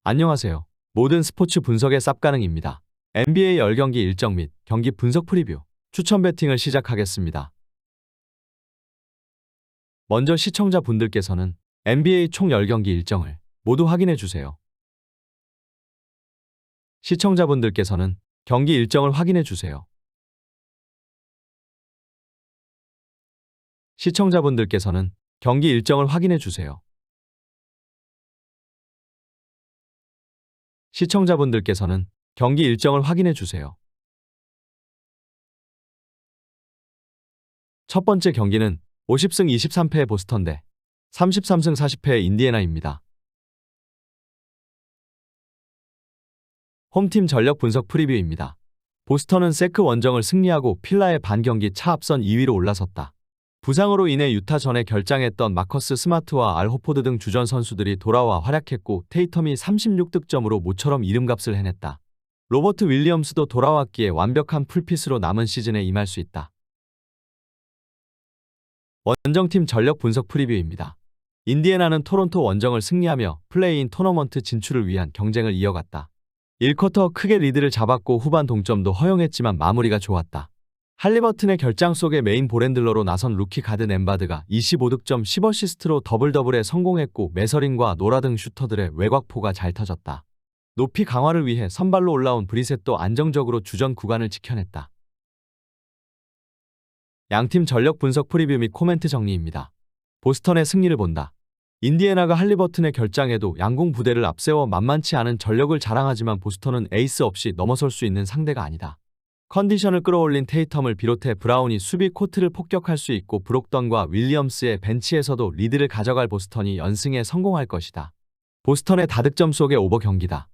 안녕하세요. 모든 스포츠 분석의 쌉가능입니다. NBA 10경기 일정 및 경기 분석 프리뷰, 추천 배팅을 시작하겠습니다. 먼저 시청자분들께서는 NBA 총 10경기 일정을 모두 확인해 주세요. 시청자분들께서는 경기 일정을 확인해 주세요. 시청자분들께서는 경기 일정을 확인해 주세요. 시청자분들께서는 경기 일정을 확인해 주세요. 첫 번째 경기는 50승 23패의 보스턴 대 33승 40패의 인디애나입니다. 홈팀 전력 분석 프리뷰입니다. 보스턴은 세크 원정을 승리하고 필라의 반경기 차 앞선 2위로 올라섰다. 부상으로 인해 유타 전에 결장했던 마커스 스마트와 알 호포드 등 주전 선수들이 돌아와 활약했고 테이텀이 36득점으로 모처럼 이름값을 해냈다. 로버트 윌리엄스도 돌아왔기에 완벽한 풀핏으로 남은 시즌에 임할 수 있다. 원정팀 전력 분석 프리뷰입니다. 인디애나는 토론토 원정을 승리하며 플레이인 토너먼트 진출을 위한 경쟁을 이어갔다. 1쿼터 크게 리드를 잡았고 후반 동점도 허용했지만 마무리가 좋았다. 할리버튼의 결장 속에 메인 볼핸들러로 나선 루키 가든 엠바드가 25득점 10어시스트로 더블더블에 성공했고 메서린과 노라 등 슈터들의 외곽포가 잘 터졌다. 높이 강화를 위해 선발로 올라온 브리셋도 안정적으로 주전 구간을 지켜냈다. 양팀 전력 분석 프리뷰 및 코멘트 정리입니다. 보스턴의 승리를 본다. 인디애나가 할리버튼의 결장에도 양궁 부대를 앞세워 만만치 않은 전력을 자랑하지만 보스턴은 에이스 없이 넘어설 수 있는 상대가 아니다. 컨디션을 끌어올린 테이텀을 비롯해 브라운이 수비 코트를 폭격할 수 있고 브록던과 윌리엄스의 벤치에서도 리드를 가져갈 보스턴이 연승에 성공할 것이다. 보스턴의 다득점 속의 오버 경기다.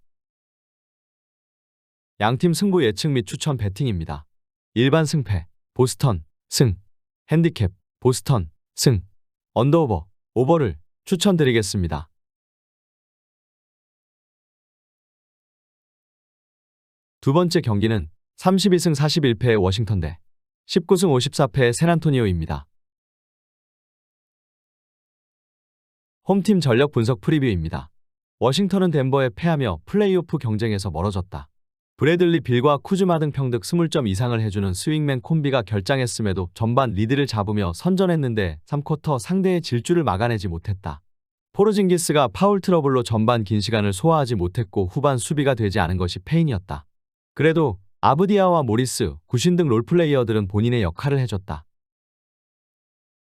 양팀 승부 예측 및 추천 배팅입니다. 일반 승패, 보스턴, 승, 핸디캡, 보스턴, 승, 언더오버, 오버를 추천드리겠습니다. 두 번째 경기는 32승 41패의 워싱턴 대 19승 54패의 샌안토니오입니다. 홈팀 전력 분석 프리뷰입니다. 워싱턴은 덴버에 패하며 플레이오프 경쟁에서 멀어졌다. 브래들리 빌과 쿠즈마 등 평득 20점 이상을 해주는 스윙맨 콤비가 결장했음에도 전반 리드를 잡으며 선전했는데 3쿼터 상대의 질주를 막아내지 못했다. 포르징기스가 파울 트러블로 전반 긴 시간을 소화하지 못했고 후반 수비가 되지 않은 것이 패인이었다. 그래도 아브디아와 모리스, 구신 등 롤플레이어들은 본인의 역할을 해줬다.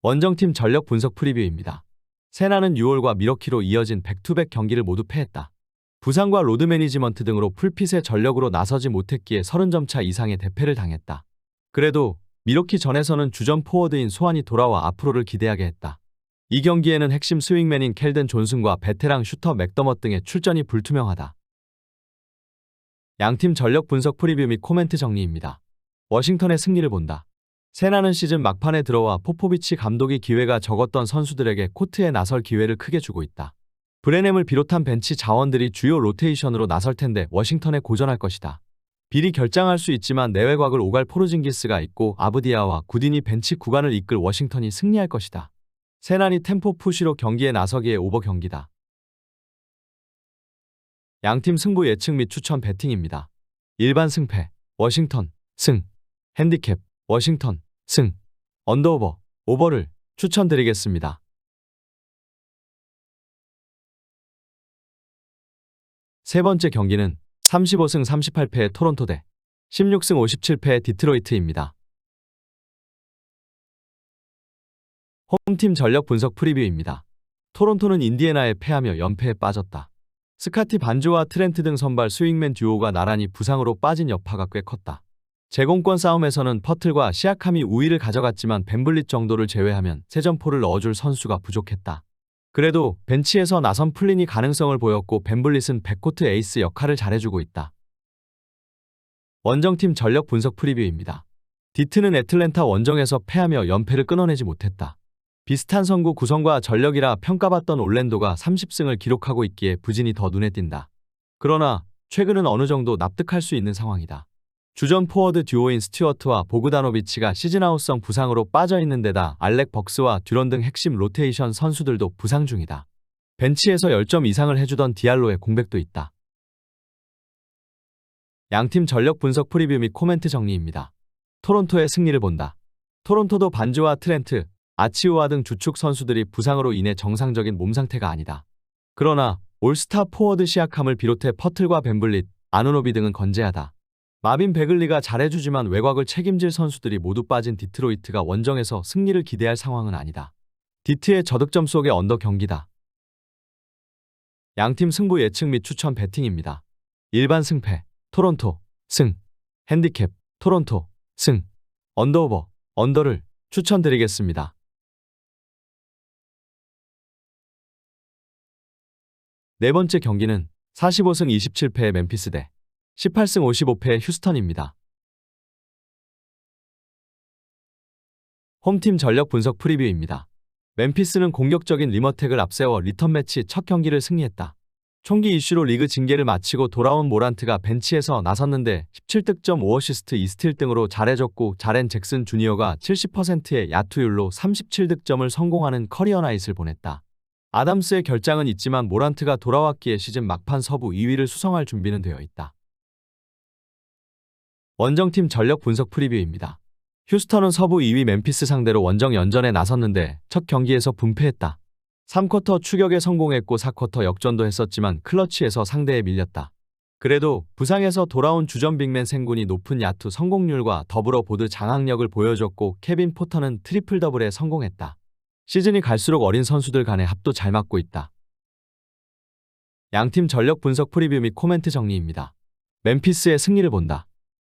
원정팀 전력 분석 프리뷰입니다. 세나는 6월과 미러키로 이어진 백투백 경기를 모두 패했다. 부상과 로드 매니지먼트 등으로 풀핏의 전력으로 나서지 못했기에 30점 차 이상의 대패를 당했다. 그래도 미러키 전에서는 주전 포워드인 소환이 돌아와 앞으로를 기대하게 했다. 이 경기에는 핵심 스윙맨인 켈든 존슨과 베테랑 슈터 맥더머 등의 출전이 불투명하다. 양팀 전력 분석 프리뷰 및 코멘트 정리입니다. 워싱턴의 승리를 본다. 세나는 시즌 막판에 들어와 포포비치 감독이 기회가 적었던 선수들에게 코트에 나설 기회를 크게 주고 있다. 브레넴을 비롯한 벤치 자원들이 주요 로테이션으로 나설 텐데 워싱턴에 고전할 것이다. 빌이 결장할 수 있지만 내외곽을 오갈 포르징기스가 있고 아브디아와 구딘이 벤치 구간을 이끌 워싱턴이 승리할 것이다. 세난이 템포 푸시로 경기에 나서기에 오버 경기다. 양팀 승부 예측 및 추천 배팅입니다. 일반 승패, 워싱턴, 승, 핸디캡, 워싱턴, 승, 언더오버, 오버를 추천드리겠습니다. 세 번째 경기는 35승 38패의 토론토 대 16승 57패의 디트로이트입니다. 홈팀 전력 분석 프리뷰입니다. 토론토는 인디애나에 패하며 연패에 빠졌다. 스카티 반조와 트렌트 등 선발 스윙맨 듀오가 나란히 부상으로 빠진 여파가 꽤 컸다. 제공권 싸움에서는 퍼틀과 시아캄이 우위를 가져갔지만 벤블릿 정도를 제외하면 세 점포를 넣어줄 선수가 부족했다. 그래도 벤치에서 나선 플린이 가능성을 보였고 벤블릿은 백코트 에이스 역할을 잘해주고 있다. 원정팀 전력 분석 프리뷰입니다. 디트는 애틀랜타 원정에서 패하며 연패를 끊어내지 못했다. 비슷한 선구 구성과 전력이라 평가받던 올랜도가 30승을 기록하고 있기에 부진이 더 눈에 띈다. 그러나 최근은 어느 정도 납득할 수 있는 상황이다. 주전 포워드 듀오인 스튜어트와 보그다노비치가 시즌아웃성 부상으로 빠져있는 데다 알렉 벅스와 듀런 등 핵심 로테이션 선수들도 부상 중이다. 벤치에서 10점 이상을 해주던 디알로의 공백도 있다. 양팀 전력 분석 프리뷰 및 코멘트 정리입니다. 토론토의 승리를 본다. 토론토도 반주와 트렌트, 아치우아 등 주축 선수들이 부상으로 인해 정상적인 몸 상태가 아니다. 그러나 올스타 포워드 시아캄을 비롯해 퍼틀과 벤블릿, 아누노비 등은 건재하다. 마빈 베글리가 잘해주지만 외곽을 책임질 선수들이 모두 빠진 디트로이트가 원정에서 승리를 기대할 상황은 아니다. 디트의 저득점 속의 언더 경기다. 양팀 승부 예측 및 추천 배팅입니다. 일반 승패, 토론토, 승, 핸디캡, 토론토, 승, 언더오버, 언더를 추천드리겠습니다. 네 번째 경기는 45승 27패의 멤피스 대 18승 55패의 휴스턴입니다. 홈팀 전력 분석 프리뷰입니다. 멤피스는 공격적인 리머텍을 앞세워 리턴 매치 첫 경기를 승리했다. 총기 이슈로 리그 징계를 마치고 돌아온 모란트가 벤치에서 나섰는데 17득점 5어시스트 2스틸 등으로 잘해줬고 자렌 잭슨 주니어가 70%의 야투율로 37득점을 성공하는 커리어 나잇을 보냈다. 아담스의 결장은 있지만 모란트가 돌아왔기에 시즌 막판 서부 2위를 수성할 준비는 되어 있다. 원정팀 전력 분석 프리뷰입니다. 휴스턴은 서부 2위 멤피스 상대로 원정 연전에 나섰는데 첫 경기에서 분패했다. 3쿼터 추격에 성공했고 4쿼터 역전도 했었지만 클러치에서 상대에 밀렸다. 그래도 부상에서 돌아온 주전 빅맨 생군이 높은 야투 성공률과 더불어 보드 장악력을 보여줬고 케빈 포터는 트리플 더블에 성공했다. 시즌이 갈수록 어린 선수들 간의 합도 잘 맞고 있다. 양팀 전력 분석 프리뷰 및 코멘트 정리입니다. 멤피스의 승리를 본다.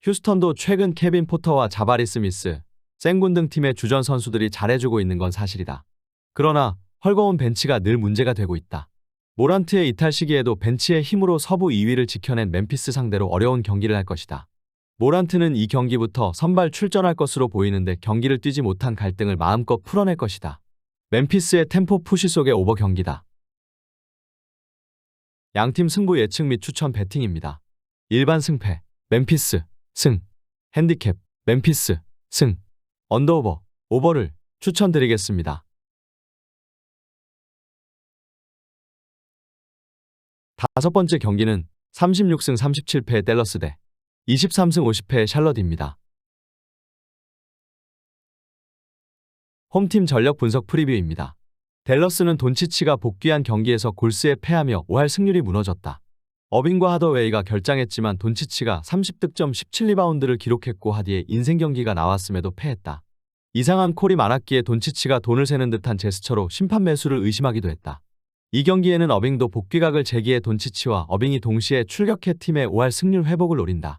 휴스턴도 최근 케빈 포터와 자바리 스미스, 생군 등 팀의 주전 선수들이 잘해주고 있는 건 사실이다. 그러나 헐거운 벤치가 늘 문제가 되고 있다. 모란트의 이탈 시기에도 벤치의 힘으로 서부 2위를 지켜낸 멤피스 상대로 어려운 경기를 할 것이다. 모란트는 이 경기부터 선발 출전할 것으로 보이는데 경기를 뛰지 못한 갈등을 마음껏 풀어낼 것이다. 멤피스의 템포 푸시 속의 오버 경기다. 양팀 승부 예측 및 추천 배팅입니다. 일반 승패, 멤피스, 승, 핸디캡, 멤피스, 승, 언더오버, 오버를 추천드리겠습니다. 다섯 번째 경기는 36승 37패의 댈러스 대 23승 50패의 샬럿입니다. 홈팀 전력 분석 프리뷰입니다. 댈러스는 돈치치가 복귀한 경기에서 골스에 패하며 5할 승률이 무너졌다. 어빙과 하더웨이가 결장했지만 돈치치가 30득점 17리바운드를 기록했고 하디의 인생 경기가 나왔음에도 패했다. 이상한 콜이 많았기에 돈치치가 돈을 세는 듯한 제스처로 심판 매수를 의심하기도 했다. 이 경기에는 어빙도 복귀각을 제기해 돈치치와 어빙이 동시에 출격해 팀의 5할 승률 회복을 노린다.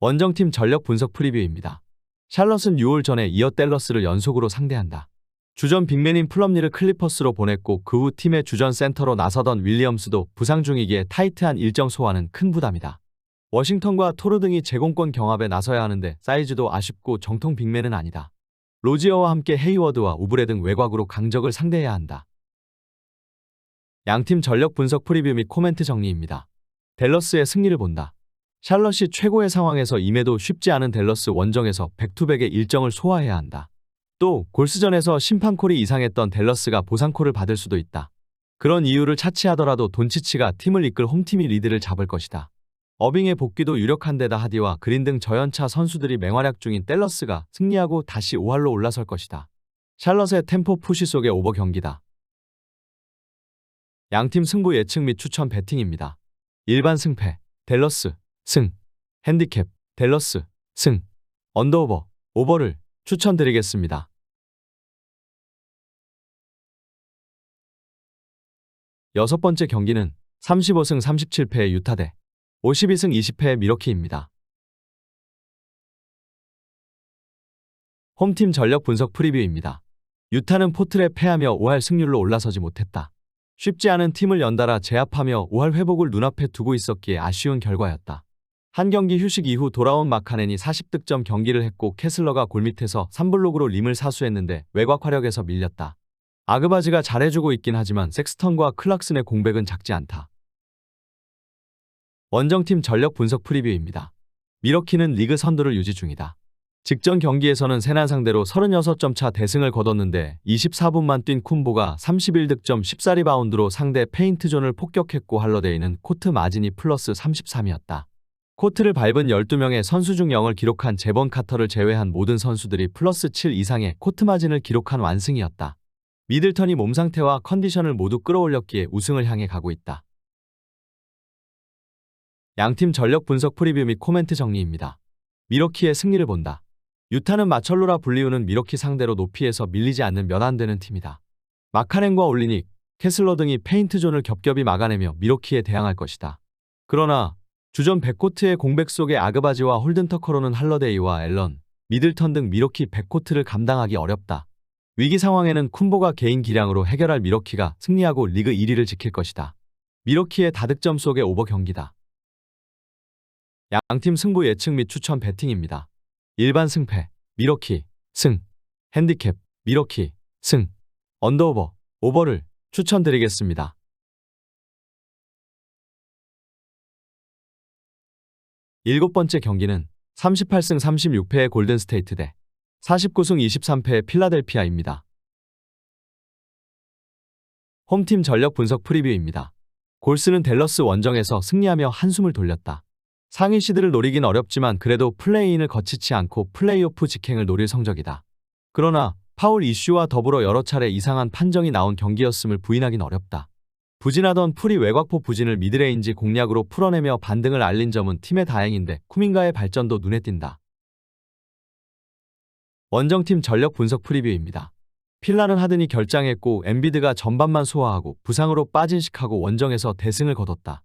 원정팀 전력 분석 프리뷰입니다. 샬럿은 6월 전에 이어 댈러스를 연속으로 상대한다. 주전 빅맨인 플럼리를 클리퍼스로 보냈고 그 후 팀의 주전 센터로 나서던 윌리엄스도 부상 중이기에 타이트한 일정 소화는 큰 부담이다. 워싱턴과 토르 등이 제공권 경합에 나서야 하는데 사이즈도 아쉽고 정통 빅맨은 아니다. 로지어와 함께 헤이워드와 우브레 등 외곽으로 강적을 상대해야 한다. 양팀 전력 분석 프리뷰 및 코멘트 정리입니다. 댈러스의 승리를 본다. 샬럿이 최고의 상황에서 임해도 쉽지 않은 댈러스 원정에서 백투백의 일정을 소화해야 한다. 또 골스전에서 심판콜이 이상했던 댈러스가 보상콜을 받을 수도 있다. 그런 이유를 차치하더라도 돈치치가 팀을 이끌 홈팀이 리드를 잡을 것이다. 어빙의 복귀도 유력한데다 하디와 그린 등 저연차 선수들이 맹활약 중인 댈러스가 승리하고 다시 5할로 올라설 것이다. 샬럿의 템포 푸시 속의 오버 경기다. 양팀 승부 예측 및 추천 배팅입니다. 일반 승패, 댈러스, 승, 핸디캡, 댈러스, 승, 언더오버, 오버를 추천드리겠습니다. 여섯 번째 경기는 35승 37패의 유타 대 52승 20패의 미러키입니다. 홈팀 전력 분석 프리뷰입니다. 유타는 포틀에 패하며 5할 승률로 올라서지 못했다. 쉽지 않은 팀을 연달아 제압하며 5할 회복을 눈앞에 두고 있었기에 아쉬운 결과였다. 한 경기 휴식 이후 돌아온 마카넨이 40득점 경기를 했고 캐슬러가 골밑에서 3블록으로 림을 사수했는데 외곽 화력에서 밀렸다. 아그바즈가 잘해주고 있긴 하지만 섹스턴과 클락슨의 공백은 작지 않다. 원정팀 전력 분석 프리뷰입니다. 미러키는 리그 선두를 유지 중이다. 직전 경기에서는 세난 상대로 36점 차 대승을 거뒀는데 24분만 뛴 쿤보가 31득점 14리바운드로 상대 페인트존을 폭격했고 할러데이는 코트 마진이 플러스 33이었다. 코트를 밟은 12명의 선수 중 0을 기록한 제번 카터를 제외한 모든 선수들이 플러스 7 이상의 코트 마진을 기록한 완승이었다. 미들턴이 몸 상태와 컨디션을 모두 끌어올렸기에 우승을 향해 가고 있다. 양팀 전력 분석 프리뷰 및 코멘트 정리입니다. 미러키의 승리를 본다. 유타는 마철로라 불리우는 미러키 상대로 높이에서 밀리지 않는 몇 안 되는 팀이다. 마카넨과 올리닉, 캐슬러 등이 페인트존을 겹겹이 막아내며 미러키에 대항할 것이다. 그러나 주전 백코트의 공백 속에 아그바지와 홀든터커로는 할러데이와 앨런, 미들턴 등 미러키 백코트를 감당하기 어렵다. 위기 상황에는 쿤보가 개인 기량으로 해결할 미러키가 승리하고 리그 1위를 지킬 것이다. 미러키의 다득점 속의 오버 경기다. 양팀 승부 예측 및 추천 배팅입니다. 일반 승패, 미러키, 승, 핸디캡, 미러키, 승, 언더오버, 오버를 추천드리겠습니다. 일곱 번째 경기는 38승 36패의 골든스테이트 대 49승 23패의 필라델피아입니다. 홈팀 전력 분석 프리뷰입니다. 골스는 댈러스 원정에서 승리하며 한숨을 돌렸다. 상위 시드를 노리긴 어렵지만 그래도 플레이인을 거치지 않고 플레이오프 직행을 노릴 성적이다. 그러나 파울 이슈와 더불어 여러 차례 이상한 판정이 나온 경기였음을 부인하긴 어렵다. 부진하던 풀이 외곽포 부진을 미드레인지 공략으로 풀어내며 반등을 알린 점은 팀의 다행인데 쿠민가의 발전도 눈에 띈다. 원정팀 전력 분석 프리뷰입니다. 필라는 하든이 결장했고 엠비드가 전반만 소화하고 부상으로 빠진 시카고 원정에서 대승을 거뒀다.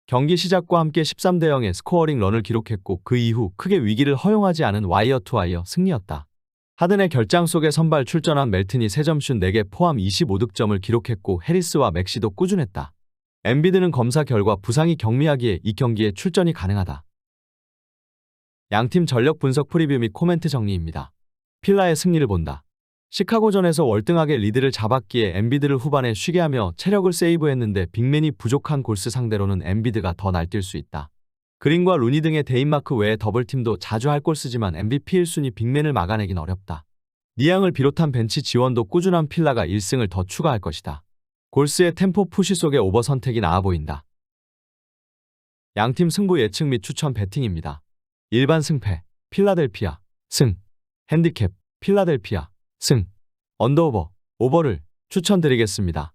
경기 시작과 함께 13대 0의 스코어링 런을 기록했고 그 이후 크게 위기를 허용하지 않은 와이어 투 와이어 승리였다. 하든의 결장 속에 선발 출전한 멜튼이 3점슛 4개 포함 25득점을 기록했고 해리스와 맥시도 꾸준했다. 엠비드는 검사 결과 부상이 경미하기에 이 경기에 출전이 가능하다. 양팀 전력 분석 프리뷰 및 코멘트 정리입니다. 필라의 승리를 본다. 시카고전에서 월등하게 리드를 잡았기에 엠비드를 후반에 쉬게 하며 체력을 세이브했는데 빅맨이 부족한 골스 상대로는 엠비드가 더 날뛸 수 있다. 그린과 루니 등의 데인마크 외에 더블팀도 자주 할 골 쓰지만 MVP 1순위 빅맨을 막아내긴 어렵다. 니앙을 비롯한 벤치 지원도 꾸준한 필라가 1승을 더 추가할 것이다. 골스의 템포 푸시 속에 오버 선택이 나아 보인다. 양팀 승부 예측 및 추천 배팅입니다. 일반 승패, 필라델피아, 승, 핸디캡, 필라델피아, 승, 언더오버, 오버를 추천드리겠습니다.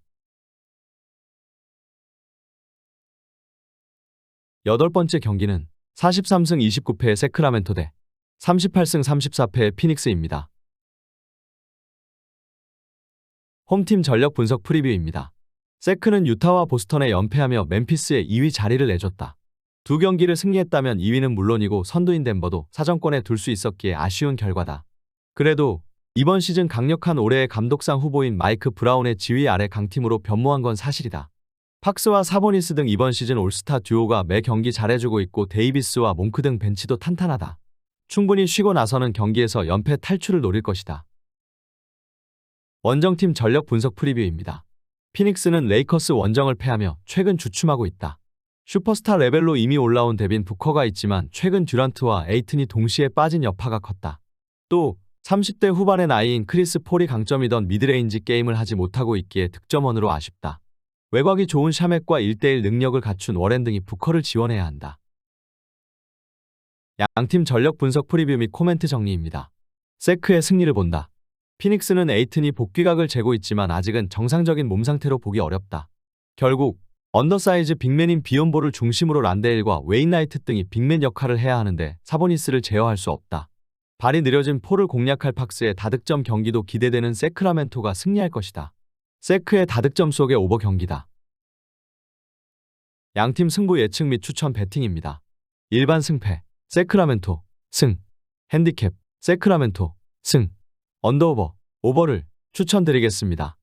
여덟 번째 경기는 43승 29패의 세크라멘토 대 38승 34패의 피닉스입니다. 홈팀 전력 분석 프리뷰입니다. 세크는 유타와 보스턴에 연패하며 멤피스에 2위 자리를 내줬다. 두 경기를 승리했다면 2위는 물론이고 선두인 덴버도 사정권에 둘 수 있었기에 아쉬운 결과다. 그래도 이번 시즌 강력한 올해의 감독상 후보인 마이크 브라운의 지휘 아래 강팀으로 변모한 건 사실이다. 팍스와 사보니스 등 이번 시즌 올스타 듀오가 매 경기 잘해주고 있고 데이비스와 몽크 등 벤치도 탄탄하다. 충분히 쉬고 나서는 경기에서 연패 탈출을 노릴 것이다. 원정팀 전력 분석 프리뷰입니다. 피닉스는 레이커스 원정을 패하며 최근 주춤하고 있다. 슈퍼스타 레벨로 이미 올라온 데빈 부커가 있지만 최근 듀란트와 에이튼이 동시에 빠진 여파가 컸다. 또 30대 후반의 나이인 크리스 폴이 강점이던 미드레인지 게임을 하지 못하고 있기에 득점원으로 아쉽다. 외곽이 좋은 샤맥과 1대1 능력을 갖춘 워렌 등이 부커를 지원해야 한다. 양팀 전력 분석 프리뷰 및 코멘트 정리입니다. 세크의 승리를 본다. 피닉스는 에이튼이 복귀각을 재고 있지만 아직은 정상적인 몸 상태로 보기 어렵다. 결국 언더사이즈 빅맨인 비욘보를 중심으로 란데일과 웨인나이트 등이 빅맨 역할을 해야 하는데 사보니스를 제어할 수 없다. 발이 느려진 폴을 공략할 팍스의 다득점 경기도 기대되는 세크라멘토가 승리할 것이다. 세크의 다득점 속의 오버 경기다. 양팀 승부 예측 및 추천 배팅입니다. 일반 승패, 세크라멘토, 승, 핸디캡, 세크라멘토, 승, 언더오버, 오버를 추천드리겠습니다.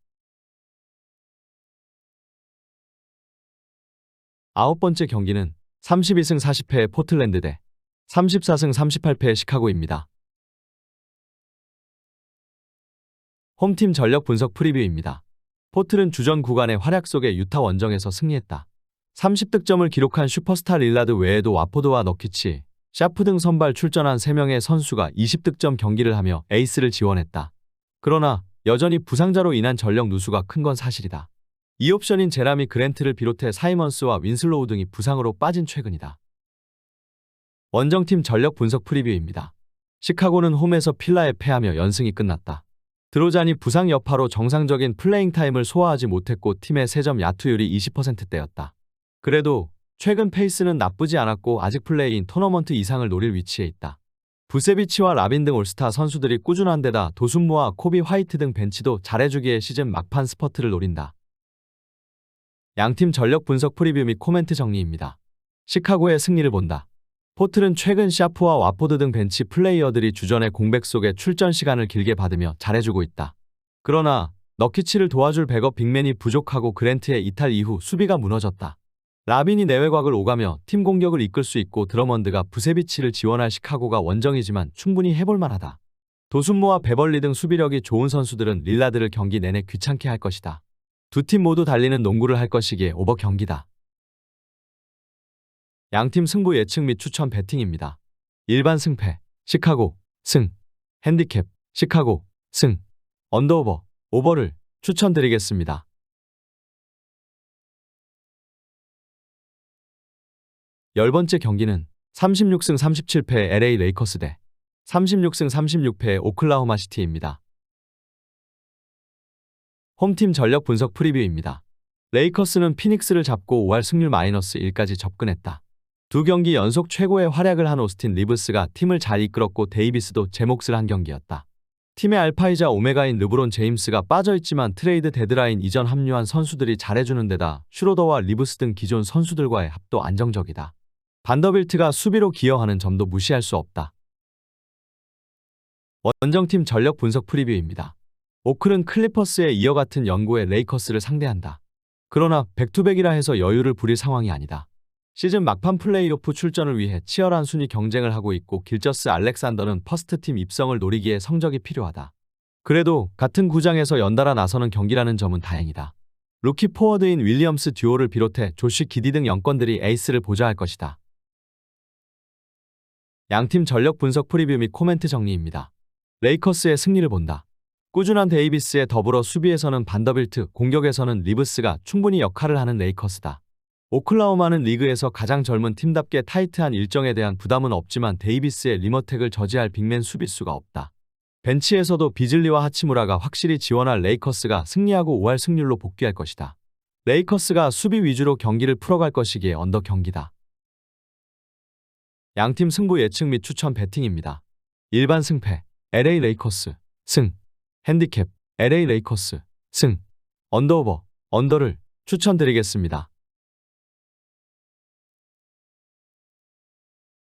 아홉 번째 경기는 32승 40패의 포틀랜드 대 34승 38패의 시카고입니다. 홈팀 전력 분석 프리뷰입니다. 포틀은 주전 구간의 활약 속에 유타 원정에서 승리했다. 30득점을 기록한 슈퍼스타 릴라드 외에도 와포드와 너키치, 샤프 등 선발 출전한 3명의 선수가 20득점 경기를 하며 에이스를 지원했다. 그러나 여전히 부상자로 인한 전력 누수가 큰 건 사실이다. 2옵션인 제라미 그랜트를 비롯해 사이먼스와 윈슬로우 등이 부상으로 빠진 최근이다. 원정팀 전력 분석 프리뷰입니다. 시카고는 홈에서 필라에 패하며 연승이 끝났다. 드로잔이 부상 여파로 정상적인 플레잉 타임을 소화하지 못했고 팀의 세점 야투율이 20%대였다. 그래도 최근 페이스는 나쁘지 않았고 아직 플레이인 토너먼트 이상을 노릴 위치에 있다. 부세비치와 라빈 등 올스타 선수들이 꾸준한 데다 도순무와 코비 화이트 등 벤치도 잘해주기에 시즌 막판 스퍼트를 노린다. 양팀 전력 분석 프리뷰 및 코멘트 정리입니다. 시카고의 승리를 본다. 포틀은 최근 샤프와 와포드 등 벤치 플레이어들이 주전의 공백 속에 출전 시간을 길게 받으며 잘해주고 있다. 그러나 너키치를 도와줄 백업 빅맨이 부족하고 그랜트의 이탈 이후 수비가 무너졌다. 라빈이 내외곽을 오가며 팀 공격을 이끌 수 있고 드러먼드가 부세비치를 지원할 시카고가 원정이지만 충분히 해볼 만하다. 도순모와 베벌리 등 수비력이 좋은 선수들은 릴라드를 경기 내내 귀찮게 할 것이다. 두 팀 모두 달리는 농구를 할 것이기에 오버 경기다. 양팀 승부 예측 및 추천 배팅입니다. 일반 승패, 시카고, 승, 핸디캡, 시카고, 승, 언더오버, 오버를 추천드리겠습니다. 10번째 경기는 36승 37패 LA 레이커스 대 36승 36패 오클라호마 시티입니다. 홈팀 전력 분석 프리뷰입니다. 레이커스는 피닉스를 잡고 5할 승률 -1까지 접근했다. 두 경기 연속 최고의 활약을 한 오스틴 리브스가 팀을 잘 이끌었고 데이비스도 제 몫을 한 경기였다. 팀의 알파이자 오메가인 르브론 제임스가 빠져있지만 트레이드 데드라인 이전 합류한 선수들이 잘해주는 데다 슈로더와 리브스 등 기존 선수들과의 합도 안정적이다. 반더빌트가 수비로 기여하는 점도 무시할 수 없다. 원정팀 전력 분석 프리뷰입니다. 오클은 클리퍼스에 이어 같은 연고의 레이커스를 상대한다. 그러나 백투백이라 해서 여유를 부릴 상황이 아니다. 시즌 막판 플레이오프 출전을 위해 치열한 순위 경쟁을 하고 있고 길저스 알렉산더는 퍼스트팀 입성을 노리기에 성적이 필요하다. 그래도 같은 구장에서 연달아 나서는 경기라는 점은 다행이다. 루키 포워드인 윌리엄스 듀오를 비롯해 조시 기디 등 영권들이 에이스를 보좌할 것이다. 양팀 전력 분석 프리뷰 및 코멘트 정리입니다. 레이커스의 승리를 본다. 꾸준한 데이비스에 더불어 수비에서는 반더빌트, 공격에서는 리브스가 충분히 역할을 하는 레이커스다. 오클라호마는 리그에서 가장 젊은 팀답게 타이트한 일정에 대한 부담은 없지만 데이비스의 리머텍을 저지할 빅맨 수비수가 없다. 벤치에서도 비즐리와 하치무라가 확실히 지원할 레이커스가 승리하고 5할 승률로 복귀할 것이다. 레이커스가 수비 위주로 경기를 풀어갈 것이기에 언더 경기다. 양팀 승부 예측 및 추천 배팅입니다. 일반 승패, LA 레이커스, 승, 핸디캡, LA 레이커스, 승, 언더오버, 언더를 추천드리겠습니다.